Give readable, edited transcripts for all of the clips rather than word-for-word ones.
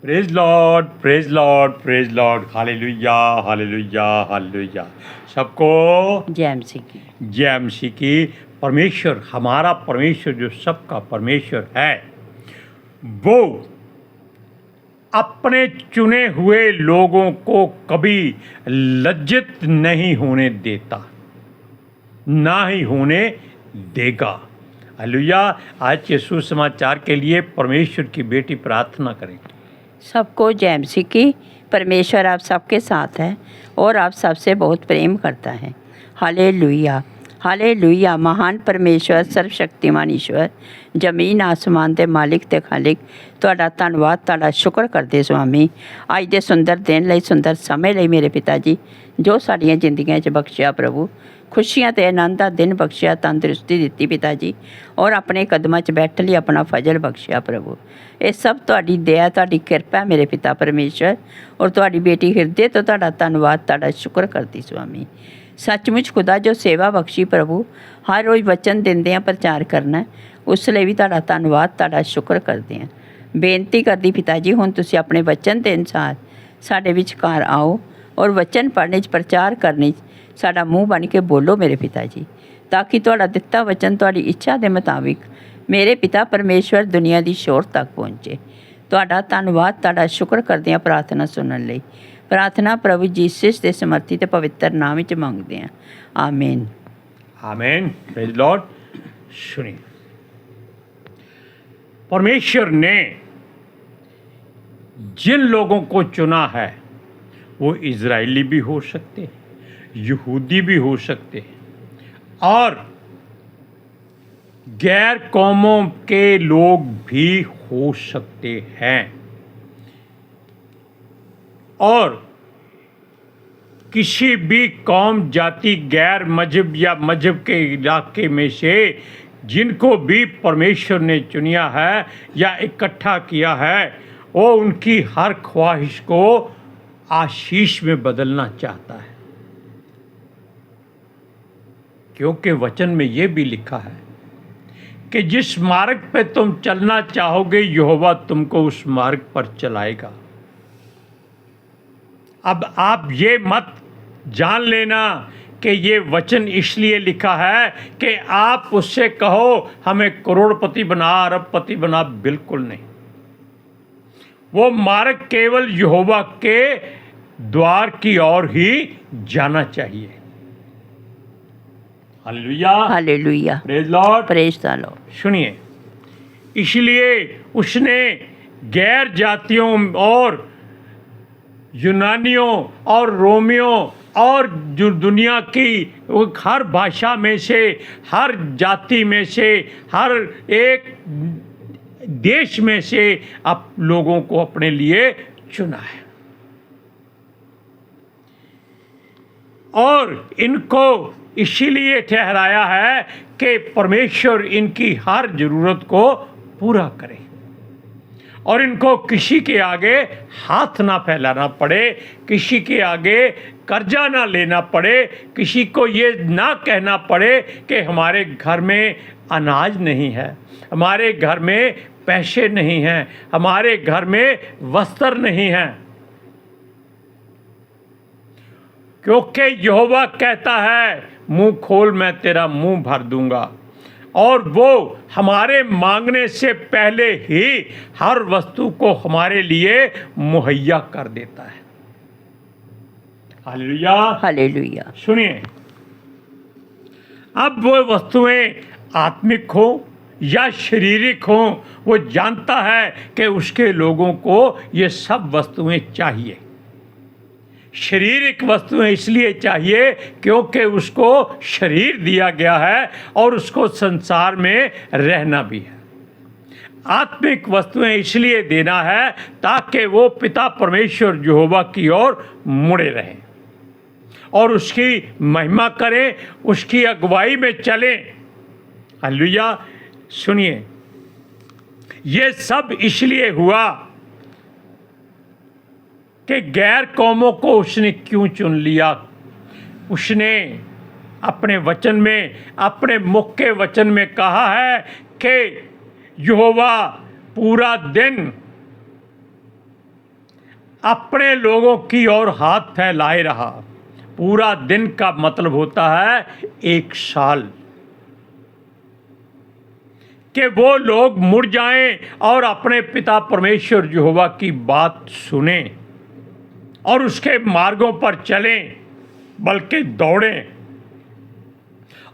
Praise Lord, praise Lord, praise Lord. Hallelujah, hallelujah, hallelujah. सबको जय मसीह की। जय मसीह की। परमेश्वर, हमारा परमेश्वर जो सबका परमेश्वर है, वो अपने चुने हुए लोगों को कभी लज्जित नहीं होने देता, ना ही होने देगा। हालेलुया। आज के सुसमाचार के लिए परमेश्वर की बेटी प्रार्थना करेंगे। सबको जय मसीह की। परमेश्वर आप सबके साथ है और आप सबसे बहुत प्रेम करता है। Hallelujah, hallelujah. महान परमेश्वर, सर्वशक्तिमान ईश्वर, ਜ਼ਮੀਨ ਆਸਮਾਨ ਦੇ ਮਾਲਿਕ ਤੇ ਖਾਲਿਕ, ਤੁਹਾਡਾ ਧੰਨਵਾਦ, ਤੁਹਾਡਾ ਸ਼ੁਕਰ ਕਰਦੇ ਸੁਆਮੀ ਅੱਜ ਦੇ ਸੁੰਦਰ ਦਿਨ ਲਈ, ਸੁੰਦਰ ਸਮੇਂ ਲਈ ਮੇਰੇ ਪਿਤਾ ਜੀ, ਜੋ ਸਾਡੀਆਂ ਜ਼ਿੰਦਗੀਆਂ 'ਚ ਬਖਸ਼ਿਆ ਪ੍ਰਭੂ। ਖੁਸ਼ੀਆਂ ਤੇ ਆਨੰਦ ਦਾ ਦਿਨ ਬਖਸ਼ਿਆ, ਤੰਦਰੁਸਤੀ ਦਿੱਤੀ ਪਿਤਾ ਜੀ, ਔਰ ਆਪਣੇ ਕਦਮਾਂ 'ਚ ਬੈਠਣ ਲਈ ਆਪਣਾ ਫਜ਼ਲ ਬਖਸ਼ਿਆ ਪ੍ਰਭੂ। ਇਹ ਸਭ ਤੁਹਾਡੀ ਦਇਆ, ਤੁਹਾਡੀ ਕਿਰਪਾ ਹੈ ਮੇਰੇ ਪਿਤਾ ਪਰਮੇਸ਼ਰ, ਔਰ ਤੁਹਾਡੀ ਬੇਟੀ ਹਿਰਦੇ ਤੋਂ ਤੁਹਾਡਾ ਧੰਨਵਾਦ, ਤੁਹਾਡਾ ਸ਼ੁਕਰ ਕਰਦੀ ਸੁਆਮੀ। ਸੱਚਮੁੱਚ ਖੁਦਾ ਜੋ ਸੇਵਾ ਬਖਸ਼ੀ ਪ੍ਰਭੂ, ਹਰ ਰੋਜ਼ ਵਚਨ ਦਿੰਦੇ ਆ ਪ੍ਰਚਾਰ ਕਰਨਾ, ਉਸ ਲਈ ਵੀ ਤੁਹਾਡਾ ਧੰਨਵਾਦ, ਤੁਹਾਡਾ ਸ਼ੁਕਰ ਕਰਦੇ ਹਾਂ। ਬੇਨਤੀ ਕਰਦੀ ਪਿਤਾ ਜੀ, ਹੁਣ ਤੁਸੀਂ ਆਪਣੇ ਵਚਨ ਦੇ ਅਨੁਸਾਰ ਸਾਡੇ ਵਿਚਕਾਰ ਆਓ ਔਰ ਵਚਨ ਪੜ੍ਹਨੇ 'ਚ, ਪ੍ਰਚਾਰ ਕਰਨੇ 'ਚ ਸਾਡਾ ਮੂੰਹ ਬਣ ਕੇ ਬੋਲੋ ਮੇਰੇ ਪਿਤਾ ਜੀ, ਤਾਂ ਕਿ ਤੁਹਾਡਾ ਦਿੱਤਾ ਵਚਨ ਤੁਹਾਡੀ ਇੱਛਾ ਦੇ ਮੁਤਾਬਿਕ ਮੇਰੇ ਪਿਤਾ ਪਰਮੇਸ਼ਵਰ ਦੁਨੀਆ ਦੀ ਸ਼ੋਰ ਤੱਕ ਪਹੁੰਚੇ। ਤੁਹਾਡਾ ਧੰਨਵਾਦ, ਤੁਹਾਡਾ ਸ਼ੁਕਰ ਕਰਦੇ ਹਾਂ ਪ੍ਰਾਰਥਨਾ ਸੁਣਨ ਲਈ। ਪ੍ਰਾਰਥਨਾ ਪ੍ਰਭੂ ਯੀਸ਼ੂ ਦੇ ਸਮਰਥੀ ਤੇ ਪਵਿੱਤਰ ਨਾਮ ਵਿੱਚ ਮੰਗਦੇ ਹਾਂ, ਆਮੀਨ। आमीन। Praise Lord. सुनिए, परमेश्वर ने जिन लोगों को चुना है, वो इजरायली भी हो सकते, यहूदी भी हो सकते और गैर कौमों के लोग भी हो सकते हैं। और किसी भी कौम, जाति, गैर मजहब या मजहब के इलाके में से जिनको भी परमेश्वर ने चुनिया है या इकट्ठा किया है, वो उनकी हर ख्वाहिश को आशीष में बदलना चाहता है। क्योंकि वचन में ये भी लिखा है कि जिस मार्ग पे तुम चलना चाहोगे, यहोवा तुमको उस मार्ग पर चलाएगा। अब आप ये मत जान लेना कि ये वचन इसलिए लिखा है कि आप उससे कहो हमें करोड़पति बना, अरबपति बना। बिल्कुल नहीं। वो मार्ग केवल यहोवा के द्वार की ओर ही जाना चाहिए। Hallelujah, hallelujah. Praise Lord, praise the Lord. सुनिए, इसलिए उसने गैर जातियों और यूनानियों और रोमियों और जो दुनिया की हर भाषा में से, हर जाति में से, हर एक देश में से आप लोगों को अपने लिए चुना है और इनको इसीलिए ठहराया है कि परमेश्वर इनकी हर ज़रूरत को पूरा करे और इनको किसी के आगे हाथ ना फैलाना पड़े, किसी के आगे कर्जा ना लेना पड़े, किसी को ये ना कहना पड़े कि हमारे घर में अनाज नहीं है, हमारे घर में पैसे नहीं हैं, हमारे घर में वस्त्र नहीं हैं। क्योंकि यहोवा कहता है, मुंह खोल मैं तेरा मुंह भर दूंगा, और वो हमारे मांगने से पहले ही हर वस्तु को हमारे लिए मुहैया कर देता है। Hallelujah, hallelujah. सुनिए, अब वो वस्तुएं आत्मिक हो या शारीरिक हो, वो जानता है कि उसके लोगों को ये सब वस्तुएं चाहिए। शारीरिक वस्तुएं इसलिए चाहिए क्योंकि उसको शरीर दिया गया है और उसको संसार में रहना भी है। आत्मिक वस्तुएं इसलिए देना है ताकि वो पिता परमेश्वर यहोवा की ओर मुड़े रहें और उसकी महिमा करें, उसकी अगुवाई में चलें। हालेलुया। सुनिए, ये सब इसलिए हुआ कि गैर कौमों को उसने क्यों चुन लिया। उसने अपने वचन में, अपने मुख के वचन में कहा है कि यहोवा पूरा दिन अपने लोगों की ओर हाथ फैलाए रहा। पूरा दिन का मतलब होता है 1 साल, कि वो लोग मुड़ जाएं और अपने पिता परमेश्वर यहोवा की बात सुने और उसके मार्गों पर चलें, बल्कि दौड़ें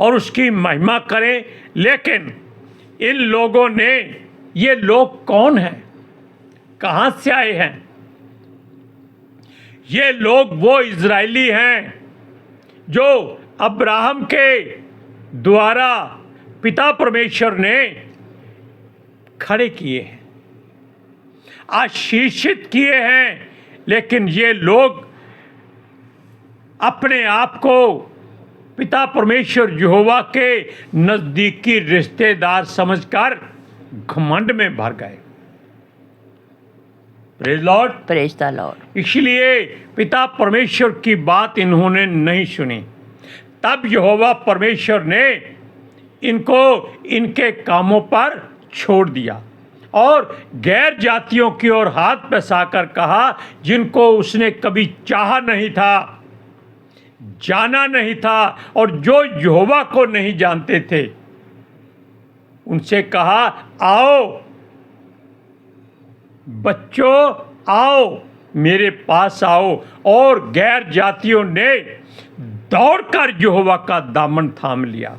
और उसकी महिमा करें। लेकिन इन लोगों ने, ये लोग कौन हैं, कहाँ से आए हैं? ये लोग वो इजरायली हैं जो अब्राहम के द्वारा पिता परमेश्वर ने खड़े किए हैं, आशीषित किए हैं। लेकिन ये लोग अपने आप को पिता परमेश्वर यहोवा के नजदीकी रिश्तेदार समझकर घमंड में भर गए। Praise Lord, praise the Lord. इसलिए पिता परमेश्वर की बात इन्होंने नहीं सुनी। तब यहोवा परमेश्वर ने इनको इनके कामों पर छोड़ दिया और गैर जातियों की ओर हाथ फैलाकर कहा, जिनको उसने कभी चाहा नहीं था, जाना नहीं था और जो यहोवा को नहीं जानते थे, उनसे कहा, आओ बच्चों, आओ मेरे पास आओ। और गैर जातियों ने दौड़कर यहोवा का दामन थाम लिया।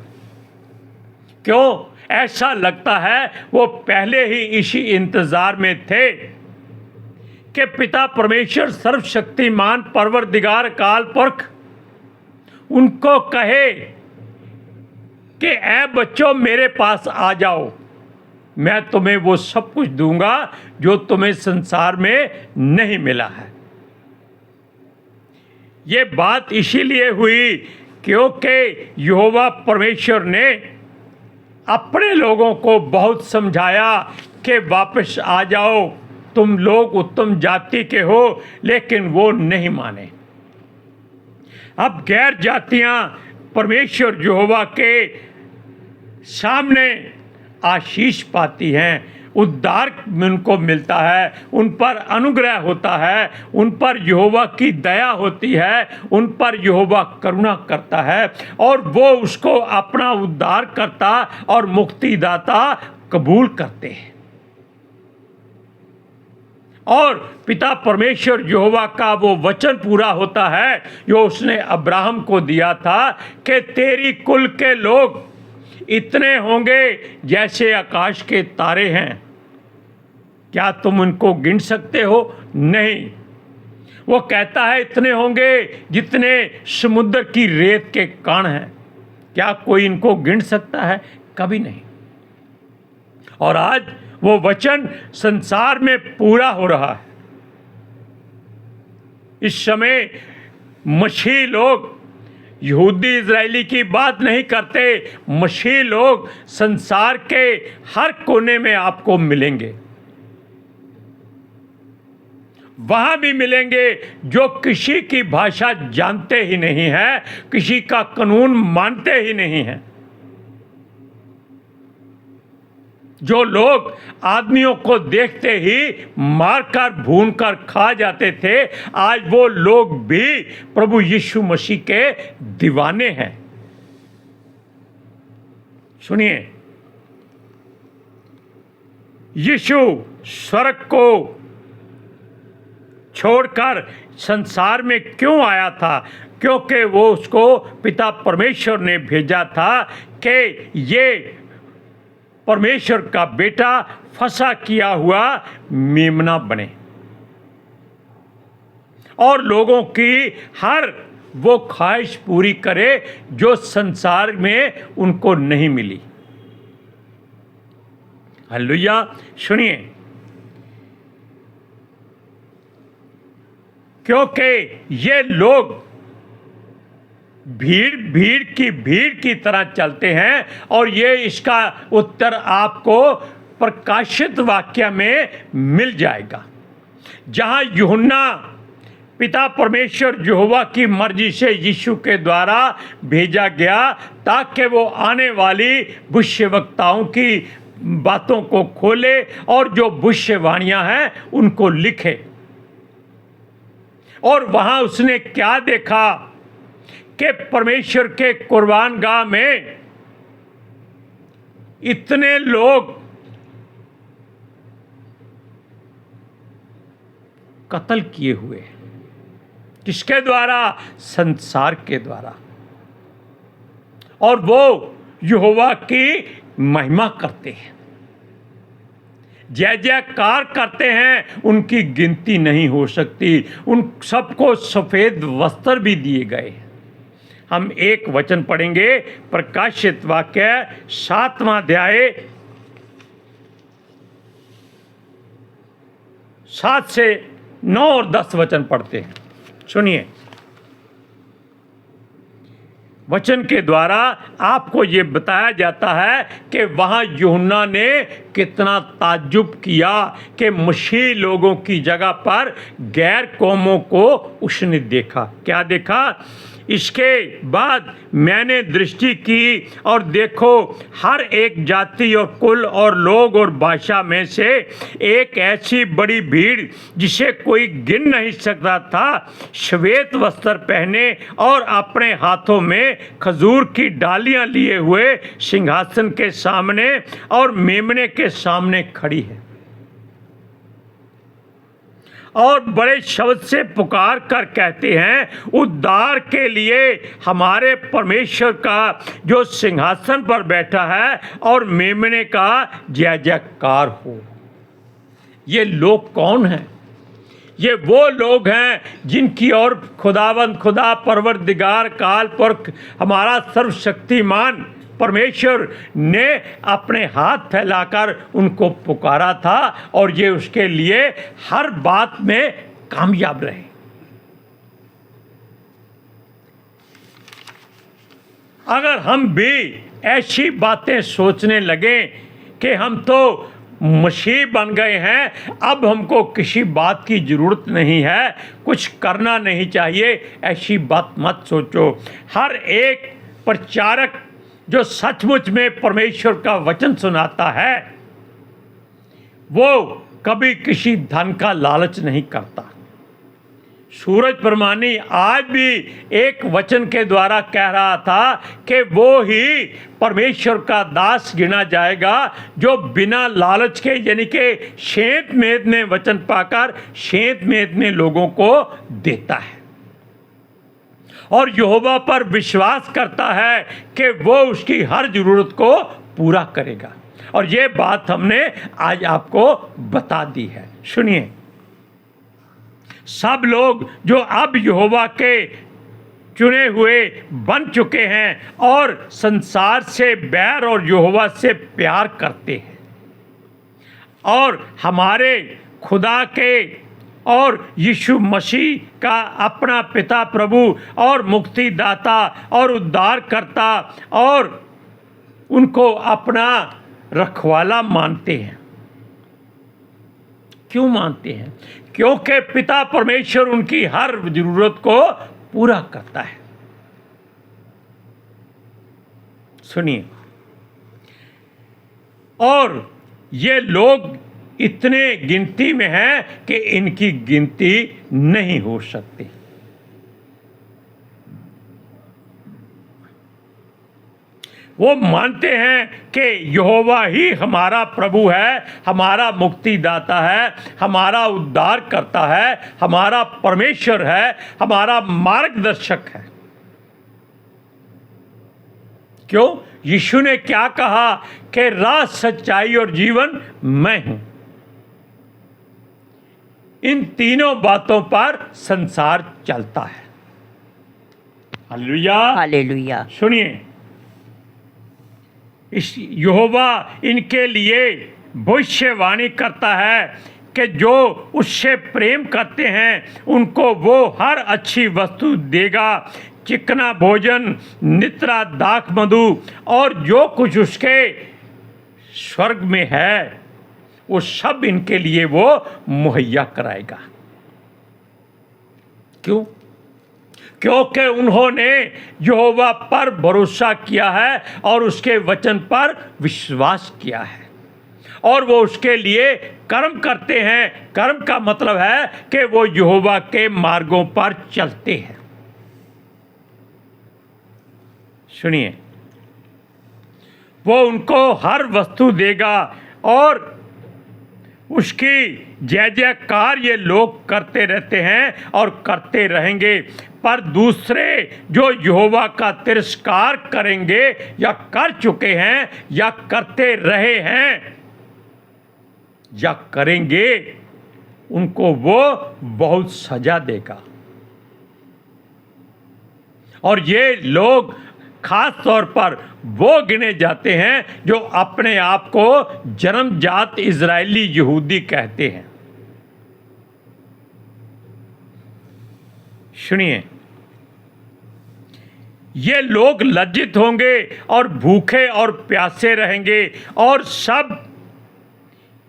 क्यों? ऐसा लगता है वो पहले ही इसी इंतजार में थे कि पिता परमेश्वर सर्वशक्तिमान परवरदिगार काल पुरख उनको कहे कि ऐ बच्चों मेरे पास आ जाओ, मैं तुम्हें वो सब कुछ दूंगा जो तुम्हें संसार में नहीं मिला है। ये बात इसीलिए हुई क्योंकि यहोवा परमेश्वर ने अपने लोगों को बहुत समझाया कि वापस आ जाओ, तुम लोग उत्तम जाति के हो, लेकिन वो नहीं माने। अब गैर जातियां परमेश्वर यहोवा के सामने आशीष पाती हैं, उद्धार उनको मिलता है, उन पर अनुग्रह होता है, उन पर यहोवा की दया होती है, उन पर यहोवा करुणा करता है और वो उसको अपना उद्धार करता और मुक्तिदाता कबूल करते हैं। और पिता परमेश्वर यहोवा का वो वचन पूरा होता है जो उसने अब्राहम को दिया था कि तेरी कुल के लोग इतने होंगे जैसे आकाश के तारे हैं। क्या तुम उनको गिन सकते हो? नहीं। वो कहता है इतने होंगे जितने समुद्र की रेत के कण हैं। क्या कोई इनको गिन सकता है? कभी नहीं। और आज वो वचन संसार में पूरा हो रहा है। इस समय मसीही लोग यहूदी इजरायली की बात नहीं करते, मसीही लोग संसार के हर कोने में आपको मिलेंगे। वहां भी मिलेंगे जो किसी की भाषा जानते ही नहीं है, किसी का कानून मानते ही नहीं है। जो लोग आदमियों को देखते ही मारकर भूनकर खा जाते थे, आज वो लोग भी प्रभु यीशु मसीह के दीवाने हैं। सुनिए, यीशु स्वर्ग को छोड़कर संसार में क्यों आया था? क्योंकि वो उसको पिता परमेश्वर ने भेजा था कि ये परमेश्वर का बेटा फंसा किया हुआ मेमना बने और लोगों की हर वो ख्वाहिश पूरी करे जो संसार में उनको नहीं मिली। हालेलुया। सुनिए, क्योंकि ये लोग भीड़ की तरह चलते हैं और ये इसका उत्तर आपको प्रकाशित वाक्य में मिल जाएगा, जहां यूहन्ना पिता परमेश्वर यहोवा की मर्जी से यीशु के द्वारा भेजा गया ताकि वो आने वाली भविष्यवक्ताओं की बातों को खोले और जो भविष्यवाणियां हैं उनको लिखे। और वहां उसने क्या देखा कि परमेश्वर के कुर्बानगाह में इतने लोग कत्ल किए हुए हैं। किसके द्वारा? संसार के द्वारा। और वो यहोवा की महिमा करते हैं, जय जयकार करते हैं, उनकी गिनती नहीं हो सकती। उन सबको सफेद वस्त्र भी दिए गए हैं। हम एक वचन पढ़ेंगे, प्रकाशित वाक्य 7वां अध्याय 7 से 9 और 10 वचन पढ़ते हैं। सुनिए, वचन के द्वारा आपको ये बताया जाता है कि वहाँ यूहन्ना ने कितना ताज्जुब किया कि मसीही लोगों की जगह पर गैर कौमों को उसने देखा। क्या देखा? इसके बाद मैंने दृष्टि की और देखो, हर एक जाति और कुल और लोग और भाषा में से एक ऐसी बड़ी भीड़ जिसे कोई गिन नहीं सकता था, श्वेत वस्त्र पहने और अपने हाथों में खजूर की डालियां लिए हुए सिंहासन के सामने और मेमने के सामने खड़ी है, और बड़े शब्द से पुकार कर कहते हैं, उद्धार के लिए हमारे परमेश्वर का जो सिंहासन पर बैठा है और मेमने का जय जयकार हो। ये लोग कौन हैं? ये वो लोग हैं जिनकी ओर खुदावंद खुदा परवरदिगार काल पुरख हमारा सर्वशक्तिमान परमेश्वर ने अपने हाथ फैलाकर उनको पुकारा था, और ये उसके लिए हर बात में कामयाब रहे। अगर हम भी ऐसी बातें सोचने लगें कि हम तो मसीह बन गए हैं, अब हमको किसी बात की ज़रूरत नहीं है, कुछ करना नहीं चाहिए, ऐसी बात मत सोचो। हर एक प्रचारक जो सचमुच में परमेश्वर का वचन सुनाता है, वो कभी किसी धन का लालच नहीं करता। सूरज प्रमाणी आज भी एक वचन के द्वारा कह रहा था कि वो ही परमेश्वर का दास गिना जाएगा जो बिना लालच के, यानी कि शेंत मेद में वचन पाकर शेंत मेद में लोगों को देता है और यहोवा पर विश्वास करता है कि वो उसकी हर जरूरत को पूरा करेगा। और ये बात हमने आज आपको बता दी है। सुनिए, सब लोग जो अब यहोवा के चुने हुए बन चुके हैं और संसार से बैर और यहोवा से प्यार करते हैं और हमारे खुदा के और यीशु मसीह का अपना पिता प्रभु और मुक्तिदाता और उद्धारकर्ता और उनको अपना रखवाला मानते हैं। क्यों मानते हैं? क्योंकि पिता परमेश्वर उनकी हर जरूरत को पूरा करता है। सुनिए, और ये लोग इतने गिनती में हैं कि इनकी गिनती नहीं हो सकती। वो मानते हैं कि यहोवा ही हमारा प्रभु है, हमारा मुक्तिदाता है, हमारा उद्धार करता है, हमारा परमेश्वर है, हमारा मार्गदर्शक है। क्यों? यीशु ने क्या कहा कि राह, सच्चाई और जीवन मैं हूं। इन तीनों बातों पर संसार चलता है। Hallelujah, hallelujah. सुनिए, इस यहोवा इनके लिए भविष्यवाणी करता है कि जो उससे प्रेम करते हैं उनको वो हर अच्छी वस्तु देगा, चिकना भोजन, नित्रा दाख मधु और जो कुछ उसके स्वर्ग में है वो सब इनके लिए वो मुहैया कराएगा। क्यों? क्योंकि उन्होंने यहोवा पर भरोसा किया है और उसके वचन पर विश्वास किया है। और वो उसके लिए कर्म करते हैं। कर्म का मतलब है कि वो यहोवा के मार्गों पर चलते हैं। सुनिए, वो उनको हर वस्तु देगा और उसकी जय जयकार ये लोग करते रहते हैं और करते रहेंगे। पर दूसरे जो यहोवा का तिरस्कार करेंगे या कर चुके हैं या करते रहे हैं या करेंगे, उनको वो बहुत सजा देगा। और ये लोग खास तौर पर वो गिने जाते हैं जो अपने आप को जन्मजात इजरायली यहूदी कहते हैं। सुनिए, ये लोग लज्जित होंगे और भूखे और प्यासे रहेंगे और सब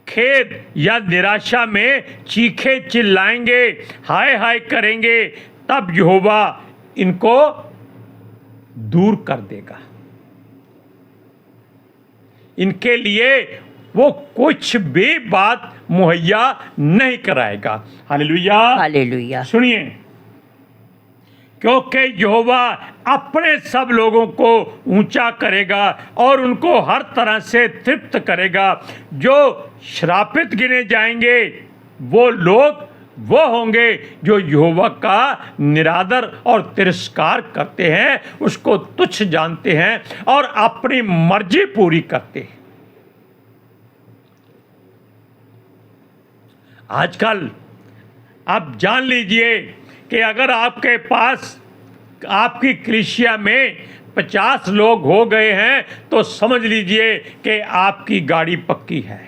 खेद या निराशा में चीखे चिल्लाएंगे, हाय हाय करेंगे। तब यहोवा इनको दूर कर देगा। इनके लिए वो कुछ भी बात मुहैया नहीं कराएगा। Hallelujah, hallelujah. सुनिए, क्योंकि यहोवा अपने सब लोगों को ऊंचा करेगा और उनको हर तरह से तृप्त करेगा। जो श्रापित गिने जाएंगे वो लोग वो होंगे जो यहोवा का निरादर और तिरस्कार करते हैं, उसको तुच्छ जानते हैं और अपनी मर्जी पूरी करते हैं। आजकल आप जान लीजिए कि अगर आपके पास आपकी कलीसिया में 50 लोग हो गए हैं तो समझ लीजिए कि आपकी गाड़ी पक्की है।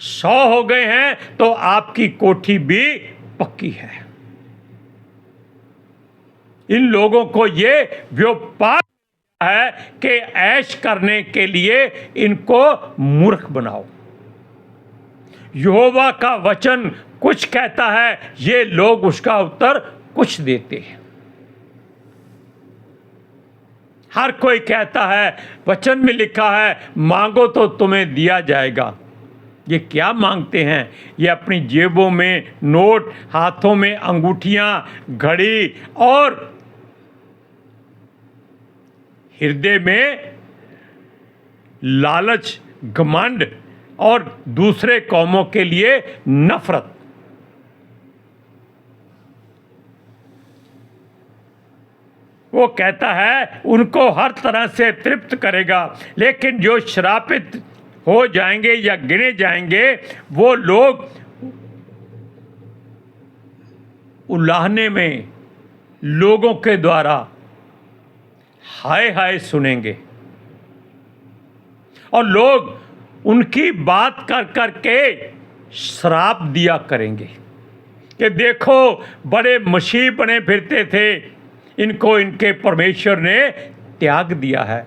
100 हो गए हैं तो आपकी कोठी भी पक्की है। इन लोगों को ये व्यापार है कि ऐश करने के लिए इनको मूर्ख बनाओ। यहोवा का वचन कुछ कहता है, ये लोग उसका उत्तर कुछ देते हैं। हर कोई कहता है, वचन में लिखा है मांगो तो तुम्हें दिया जाएगा। ये क्या मांगते हैं? ये अपनी जेबों में नोट, हाथों में अंगूठियां, घड़ी और हृदय में लालच, घमंड और दूसरे कौमों के लिए नफरत। वो कहता है उनको हर तरह से तृप्त करेगा। लेकिन जो श्रापित हो जाएंगे या गिने जाएंगे वो लोग उलाहने में लोगों के द्वारा हाय हाय सुनेंगे और लोग उनकी बात कर कर के श्राप दिया करेंगे कि देखो बड़े मसीह बने फिरते थे, इनको इनके परमेश्वर ने त्याग दिया है,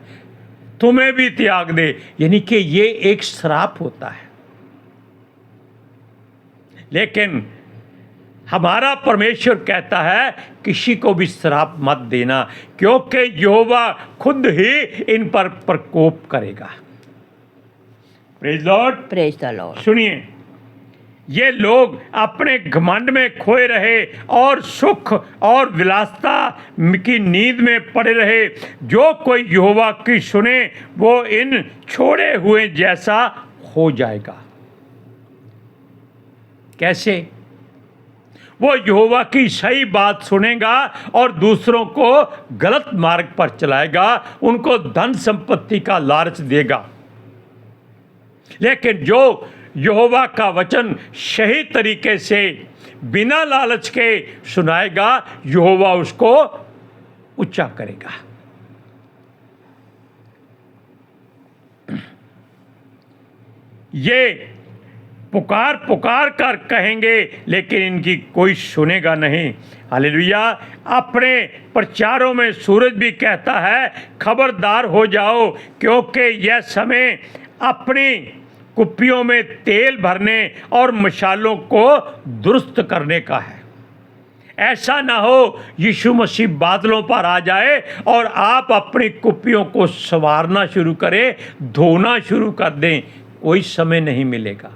तुम्हें भी त्याग दे। यानी कि ये एक श्राप होता है। लेकिन हमारा परमेश्वर कहता है किसी को भी श्राप मत देना, क्योंकि यहोवा खुद ही इन पर प्रकोप करेगा। Praise Lord, praise the Lord. सुनिए, ये लोग अपने घमंड में खोए रहे और सुख और विलासता की नींद में पड़े रहे। जो कोई यहोवा की सुने वो इन छोड़े हुए जैसा हो जाएगा। कैसे? वो यहोवा की सही बात सुनेगा और दूसरों को गलत मार्ग पर चलाएगा, उनको धन संपत्ति का लालच देगा। लेकिन जो यहोवा का वचन सही तरीके से बिना लालच के सुनाएगा, यहोवा उसको ऊंचा करेगा। ये पुकार पुकार कर कहेंगे लेकिन इनकी कोई सुनेगा नहीं। हालेलुया। अपने प्रचारों में सूरज भी कहता है खबरदार हो जाओ, क्योंकि यह समय अपनी कुप्पियों में तेल भरने और मशालों को दुरुस्त करने का है। ऐसा ना हो यीशु मसीह बादलों पर आ जाए और आप अपनी कुप्पियों को संवारना शुरू करें, धोना शुरू कर दें। कोई समय नहीं मिलेगा।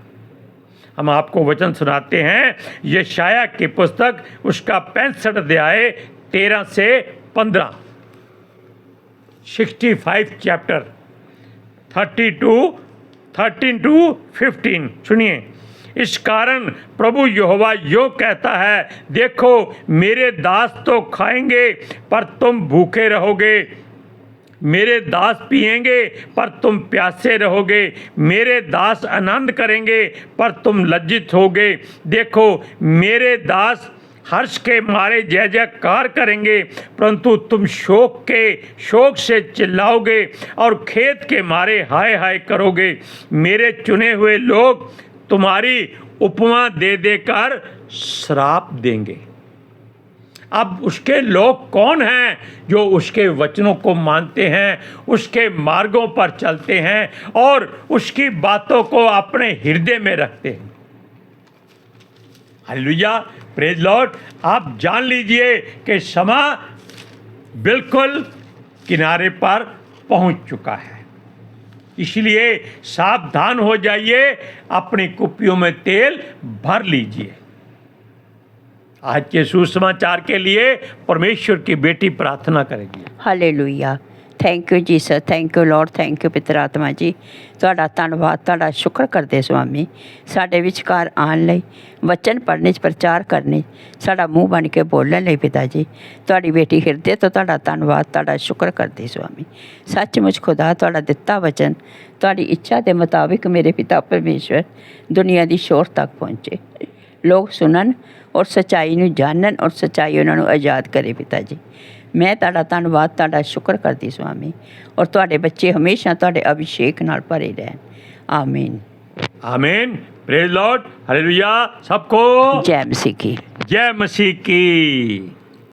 हम आपको वचन सुनाते हैं यशाया की पुस्तक उसका 65 अध्याय 13 से 15, 65 चैप्टर 13 टू 15 सुनिए। इस कारण प्रभु यहोवा यो कहता है, देखो मेरे दास तो खाएंगे पर तुम भूखे रहोगे, मेरे दास पिएंगे पर तुम प्यासे रहोगे, मेरे दास आनंद करेंगे पर तुम लज्जित होगे। देखो मेरे दास हर्ष के मारे जय जयकार करेंगे, परंतु तुम शोक से चिल्लाओगे और खेद के मारे हाय हाय करोगे। मेरे चुने हुए लोग तुम्हारी उपमा दे देकर श्राप देंगे। अब उसके लोग कौन हैं? जो उसके वचनों को मानते हैं, उसके मार्गों पर चलते हैं और उसकी बातों को अपने हृदय में रखते हैं। Hallelujah, praise Lord. आप जान लीजिए कि समय बिल्कुल किनारे पर पहुंच चुका है, इसलिए सावधान हो जाइए, अपनी कुप्पियों में तेल भर लीजिए। आज के सुसमाचार के लिए परमेश्वर की बेटी प्रार्थना करेगी। Hallelujah. Thank you Jesus, thank you Lord, thank you पितर आत्मा जी। ਤੁਹਾਡਾ ਧੰਨਵਾਦ, ਤੁਹਾਡਾ ਸ਼ੁਕਰ ਕਰਦੇ ਸੁਆਮੀ, ਸਾਡੇ ਵਿਚਕਾਰ ਆਉਣ ਲਈ, ਵਚਨ ਪੜ੍ਹਨੇ 'ਚ ਪ੍ਰਚਾਰ ਕਰਨੇ, ਸਾਡਾ ਮੂੰਹ ਬਣ ਕੇ ਬੋਲਣ ਲਈ ਪਿਤਾ ਜੀ। ਤੁਹਾਡੀ ਬੇਟੀ ਹਿਰਦੇ ਤੋਂ ਤੁਹਾਡਾ ਧੰਨਵਾਦ, ਤੁਹਾਡਾ ਸ਼ੁਕਰ ਕਰਦੀ ਸੁਆਮੀ। ਸੱਚਮੁੱਚ ਖੁਦਾ ਤੁਹਾਡਾ ਦਿੱਤਾ ਵਚਨ ਤੁਹਾਡੀ ਇੱਛਾ ਦੇ ਮੁਤਾਬਿਕ ਮੇਰੇ ਪਿਤਾ ਪਰਮੇਸ਼ਵਰ ਦੁਨੀਆ ਦੀ ਸ਼ੋਰ ਤੱਕ ਪਹੁੰਚੇ, ਲੋਕ ਸੁਣਨ ਔਰ ਸੱਚਾਈ ਨੂੰ ਜਾਣਨ ਔਰ ਸੱਚਾਈ ਉਹਨਾਂ ਨੂੰ ਆਜ਼ਾਦ ਕਰੇ ਪਿਤਾ ਜੀ। ਮੈਂ ਤੁਹਾਡਾ ਧੰਨਵਾਦ, ਤੁਹਾਡਾ ਸ਼ੁਕਰ ਕਰਦੀ ਸੁਆਮੀ, ਔਰ ਤੁਹਾਡੇ ਬੱਚੇ ਹਮੇਸ਼ਾ ਤੁਹਾਡੇ ਅਭਿਸ਼ੇਕ ਨਾਲ ਭਰੇ ਰਹਿਣ। ਆਮੀਨ आमीन, प्रेज लॉर्ड, हालेलुया। सबको जय मसीह की। जय मसीह की।